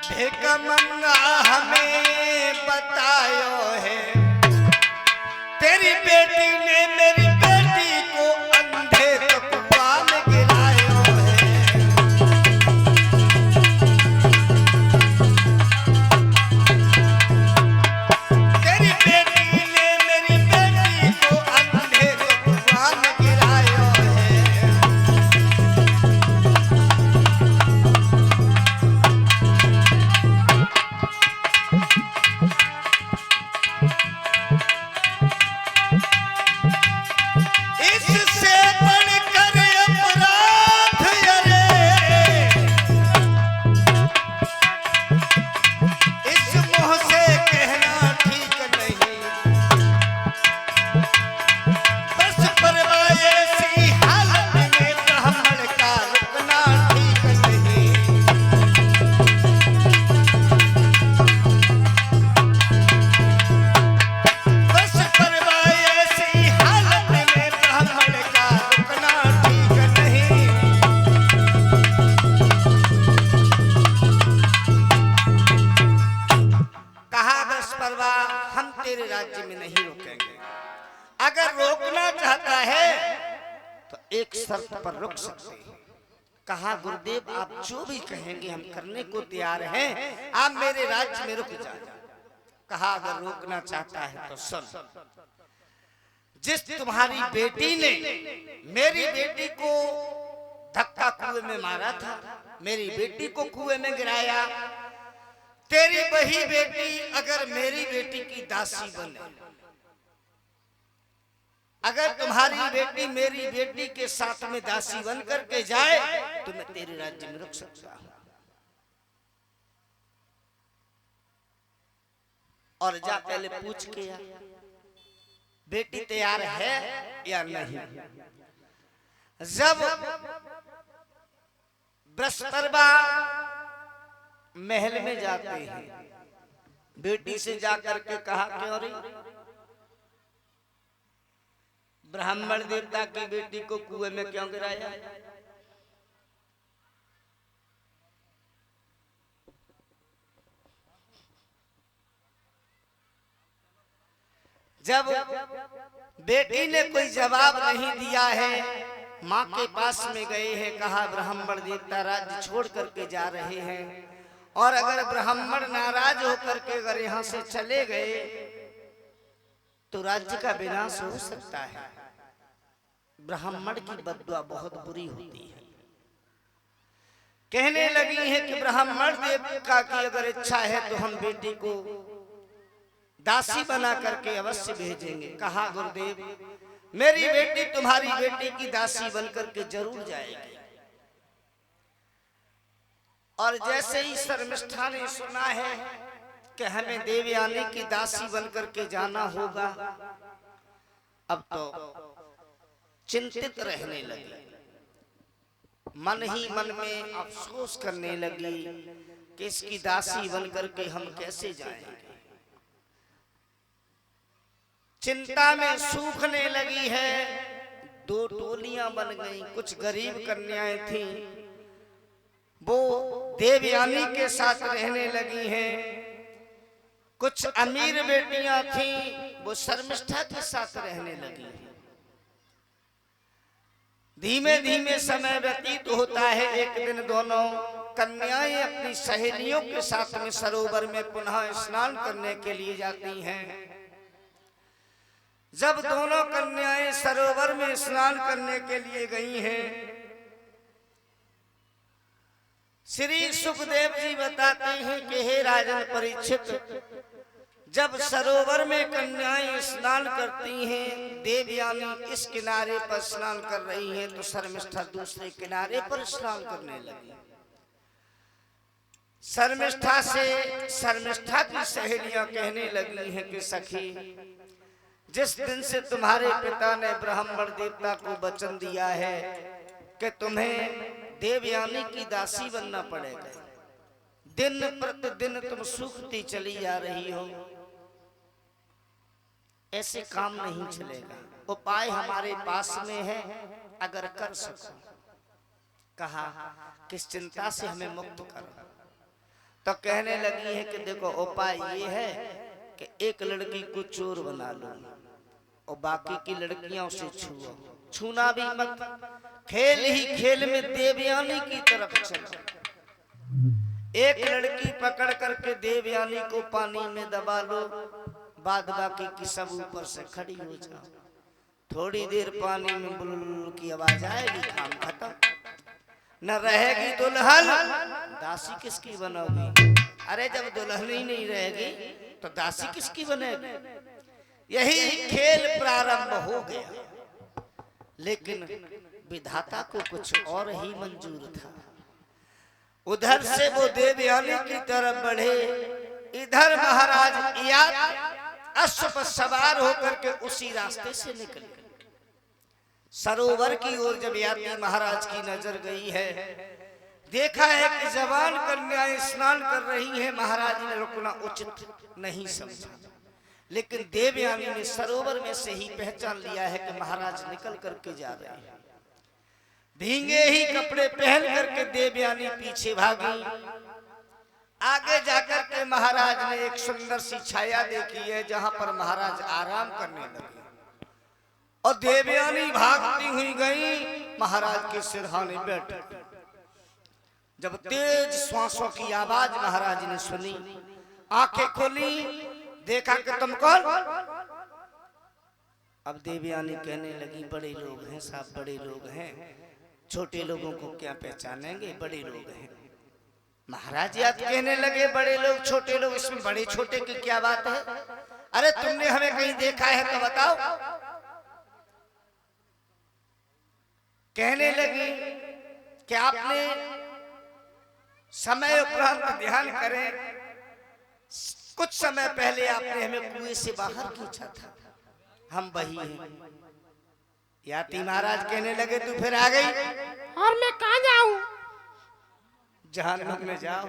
भिख मंगा हमें बतायो है, तेरी बेटी ने मेरी बेटी को अंधे कुआं में गिरायो है। तेरी बेटी ने मेरी बेटी को अंधे कुआं में गिरायो है। इससे बढ़कर अपराध अरे, इस मुंह से कहना ठीक नहीं। बस परवाह ऐसी हालत में ब्राह्मण का रुकना ठीक नहीं। बस परवाह ऐसी हालत में ब्राह्मण का रुकना ठीक नहीं। कहा बस परवाह हम तेरे राज्य में नहीं रुकेंगे। अगर रोकना चाहता है तो एक शर्त पर रुक सकते हैं। कहा गुरुदेव आप जो भी कहेंगे हम करने को तैयार हैं, आप मेरे राज्य में रुक जाए। कहा अगर रोकना चाहता है तो सुन, जिस तुम्हारी बेटी ने मेरी बेटी को धक्का कुएं में मारा था, मेरी बेटी को कुएं में गिराया, तेरी वही बेटी अगर मेरी बेटी की दासी बने, अगर तुम्हारी बेटी मेरी बेटी के साथ में दासी बन करके जाए तो मैं तेरे राज्य में रुक सकता हूं। और जा पहले पूछ के आ, बेटी तैयार है या नहीं। जब बृहस्पतिवा महल में जाते हैं, बेटी से जाकर के कहा क्यों रे, ब्राह्मण देवता की बेटी को कुएं में क्यों गिराया। जब बेटी ने कोई जवाब नहीं दिया है, माँ के पास में गए हैं, कहा ब्राह्मण देवता राज्य छोड़ करके जा रहे हैं, और अगर ब्राह्मण नाराज होकर के अगर यहाँ से चले गए तो राज्य का विनाश हो सकता है। ब्राह्मण की बद्दुआ बहुत बुरी होती है। कहने लगी है कि ब्राह्मण देवता की अगर इच्छा है तो हम बेटी को दासी बना करके अवश्य भेजेंगे। कहा गुरुदेव मेरी बेटी तुम्हारी बेटी की दासी बन करके जरूर जाएगी। और जैसे ही शर्मिष्ठा ने सुना है कि हमें देवयानी की दासी बन करके जाना होगा, अब तो चिंतित रहने लगी, मन ही मन में अफसोस करने लगी कि इसकी दासी बन करके हम कैसे जाएंगे। चिंता में सूखने लगी है। दो टोलियां बन गई, कुछ गरीब कन्याएं थी वो देवयानी के साथ रहने लगी हैं, कुछ अमीर बेटियां थी वो शर्मिष्ठा के साथ रहने लगी। धीमे धीमे समय व्यतीत होता है। एक दिन दोनों कन्याएं अपनी सहेलियों के साथ में सरोवर में पुनः स्नान करने के लिए जाती हैं। जब दोनों कन्याएं सरोवर में स्नान करने के लिए गई हैं, श्री सुखदेव जी बताते हैं कि हे राजन परीक्षित, जब सरोवर में कन्याएं स्नान करती हैं, देवयानी इस किनारे पर स्नान कर रही हैं तो शर्मिष्ठा दूसरे किनारे पर स्नान करने लगी। शर्मिष्ठा की सहेलियां कहने लगी हैं कि सखी, जिस दिन से तुम्हारे पिता ने ब्राह्मण देवता को वचन दिया है कि तुम्हें देवयानी की दासी बनना पड़ेगा, दिन प्रतिदिन तुम सूखती चली जा रही हो, ऐसे काम नहीं चलेगा। उपाय हमारे पास में है, अगर कर सको। कहा किस चिंता से हमें मुक्त करो। तो कहने लगी है कि देखो उपाय ये है कि एक लड़की को चोर बना लो और बाकी की लड़कियां उसे छुओ, छूना भी मत, खेल ही खेल में देवयानी की तरफ चलो। एक लड़की पकड़ करके देवयानी को पानी में दबा लो, बाद बाकी की सब ऊपर से खड़ी हो जाओ। थोड़ी देर पानी में बुलबुल की आवाज आएगी, काम खत्म। न रहेगी दुल्हन, दासी किसकी बनोगी? अरे जब दुल्हन ही नहीं रहेगी तो दासी किसकी बनेगी? यही खेल प्रारंभ हो गया। लेकिन विधाता को कुछ और ही मंजूर था। उधर से वो देवयानी की तरफ बढ़े, इधर महाराज इयात अश्व पर सवार होकर के उसी रास्ते से निकले। सरोवर की ओर जब यात्री महाराज की नजर गई है, देखा है कि जवान कन्याएं स्नान कर रही हैं। महाराज ने रुकना उचित नहीं समझा, लेकिन देवयानी ने सरोवर में से ही पहचान लिया है कि महाराज निकल करके जा रहे हैं। भींगे ही कपड़े पहन करके देवयानी पीछे भागी। आगे जाकर के महाराज ने एक सुंदर सी छाया देखी है जहां पर महाराज आराम करने लगे और देवयानी भागती हुई गई महाराज के सिरहाने बैठ। जब तेज श्वासों की आवाज महाराज ने सुनी, आंखें खोली, देखा कि तुम कौन? अब देवयानी कहने लगी, बड़े लोग हैं साहब, बड़े लोग हैं, छोटे लोगों को क्या पहचानेंगे, बड़े लोग हैं। महाराज याद कहने लगे, बड़े लोग छोटे लोग, इसमें बड़े छोटे की क्या बात है? अरे तुमने हमें कहीं देखा है तो बताओ। कहने लगी कि आपने समय उपरांत ध्यान करें, कुछ समय पहले आपने हमें कुएं से बाहर खींचा था, हम वही हैं। याती महाराज कहने लगे, तू फिर आ गई और मैं कहाँ जाऊं? जहन्नम में जाओ।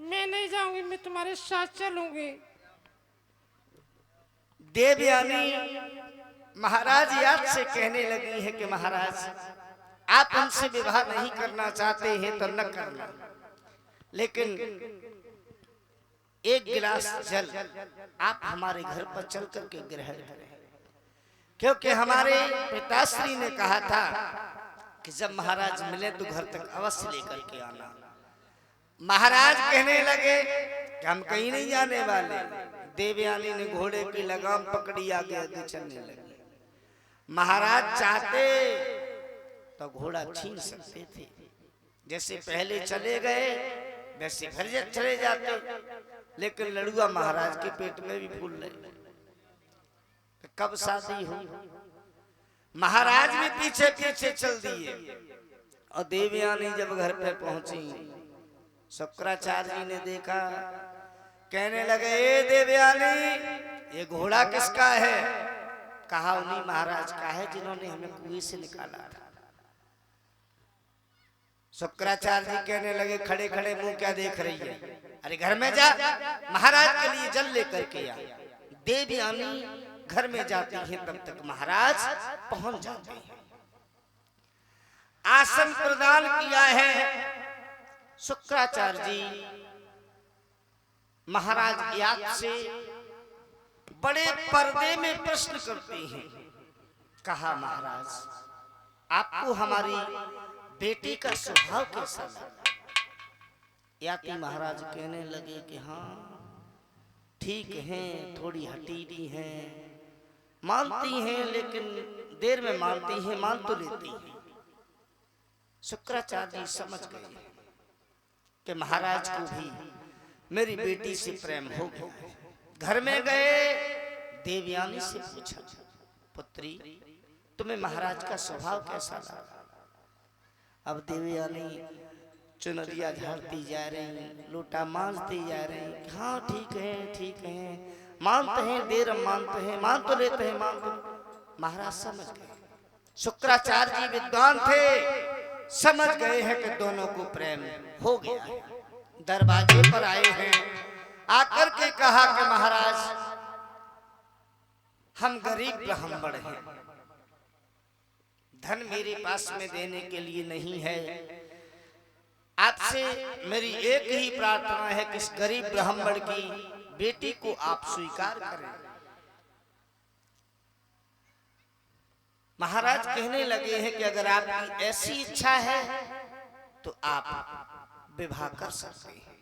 मैं नहीं जाऊंगी, मैं तुम्हारे साथ चलूंगी। देवयानी महाराज याद से कहने लगी है कि महाराज आप हमसे विवाह नहीं करना चाहते हैं तो न करना, लेकिन एक गिलास जल आप हमारे घर पर चल करके ग्रहण करें, क्योंकि हमारे पिताश्री ने कहा था कि जब महाराज मिले तो घर तक अवश्य लेकर के आना। महाराज कहने लगे कि हम कहीं नहीं जाने वाले। देवयानी ने घोड़े की लगाम पकड़ी, आगे आगे चलने लगे। महाराज चाहते तो घोड़ा छीन सकते थे, जैसे पहले चले गए वैसे घर चले जाते, लेकिन लड़ुआ महाराज के पेट में भी फूल रहे। कब शादी हुई, महाराज भी पीछे पीछे चल दिए। और देवयानी जब घर पे पहुंची, शुक्राचार्य जी ने देखा, कहने लगे, ए देवयानी ये घोड़ा किसका है? कहा उन्हीं महाराज का है जिन्होंने हमें कुएं से निकाला था। शुक्राचार्य जी कहने लगे, खड़े खड़े मुंह क्या देख रही है? अरे घर में जा, महाराज के लिए जल लेकर के आ। देवयानी घर में जाती है, तब तक महाराज पहुंच जाते हैं। आसन प्रदान किया है शुक्राचार्य जी। महाराज याद से बड़े पर्दे में प्रश्न करते हैं। कहा, महाराज आपको हमारी बेटी का स्वभाव कैसा लगा? याती महाराज कहने लगे कि हाँ ठीक हैं, थोड़ी हटीली हैं, मानती हैं, लेकिन देर में मानती हैं, मान तो लेती हैं। शुक्राचार्य जी समझ गए कि महाराज को भी मेरी बेटी से प्रेम हो गया। घर में गए, देवयानी से पूछा, पुत्री तुम्हें महाराज का स्वभाव कैसा लगा? अब देवयानी चुनरिया झाड़ती जा रही, लोटा मांझती जा रही। हाँ ठीक है, ठीक है, मानते हैं, देर मानते हैं, मान तो लेते हैं, मान तो। महाराज समझ गए, शुक्राचार्य जी विद्वान थे, समझ गए हैं कि दोनों को प्रेम हो गया है। दरवाजे पर आए हैं, आकर के कहा कि महाराज हम गरीब ब्राह्मण हैं, धन मेरे पास में देने के लिए नहीं है, आपसे आपसे मेरी एक ही प्रार्थना है कि इस गरीब ब्राह्मण की बेटी को आप स्वीकार करें। महाराज कहने लगे हैं कि अगर आपकी ऐसी इच्छा है तो आप विवाह कर सकते हैं।